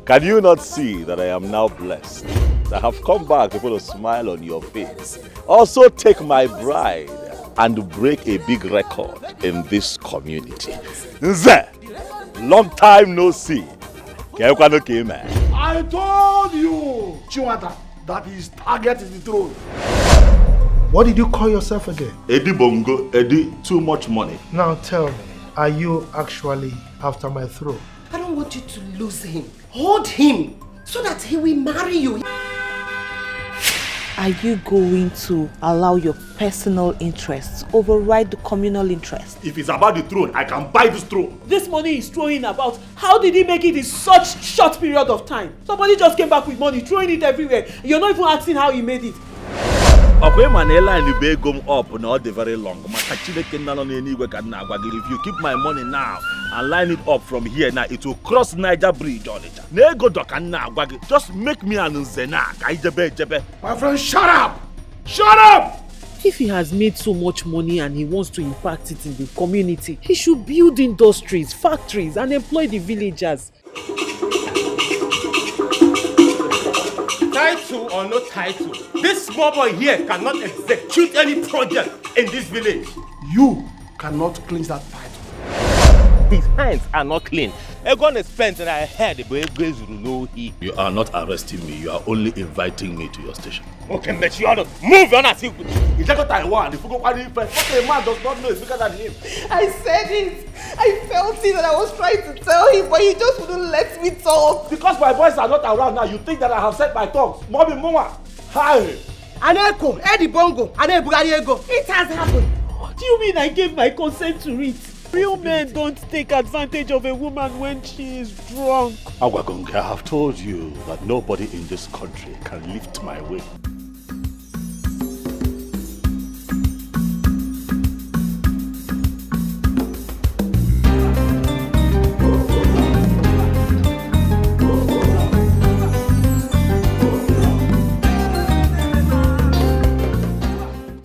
Can you not see that I am now blessed? I have come back to put a smile on your face. Also take my bride and break a big record in this community. Nze, long time no see. I told you, Chiwata, that his target is the throne. What did you call yourself again? Eddie Bongo, Eddie, too much money. Now tell me, are you actually after my throne? I don't want you to lose him. Hold him so that he will marry you. Are you going to allow your personal interests override the communal interest? If it's about the throne, I can buy this throne. This money he's throwing about, how did he make it in such short period of time? Somebody just came back with money, throwing it everywhere. You're not even asking how he made it. Okay, Manela and the go up not very long. If you keep my money now and line it up from here now, it will cross Niger Bridge on it. Just make me an Zena. My friend, shut up! Shut up! If he has made so much money and he wants to impact it in the community, he should build industries, factories, and employ the villagers. Title or no title, this small boy here cannot execute any project in this village. You cannot cleanse that title. His hands are not clean. Egon is spent and I heard the boy goes to know he. You are not arresting me, you are only inviting me to your station. Okay, but you ought to move on as you. He just got Taiwan. If you go find him first, what a man does not know is bigger than him. I said it. I felt it and I was trying to tell him, but he just wouldn't let me talk. Because my boys are not around now, you think that I have said my tongues. Mommy, Mama, hi. Aneko, Eddie Bongo, Anebugariego. It has happened. What do you mean I gave my consent to it? Real men don't take advantage of a woman when she is drunk. Agwagonga, I have told you that nobody in this country can lift my weight.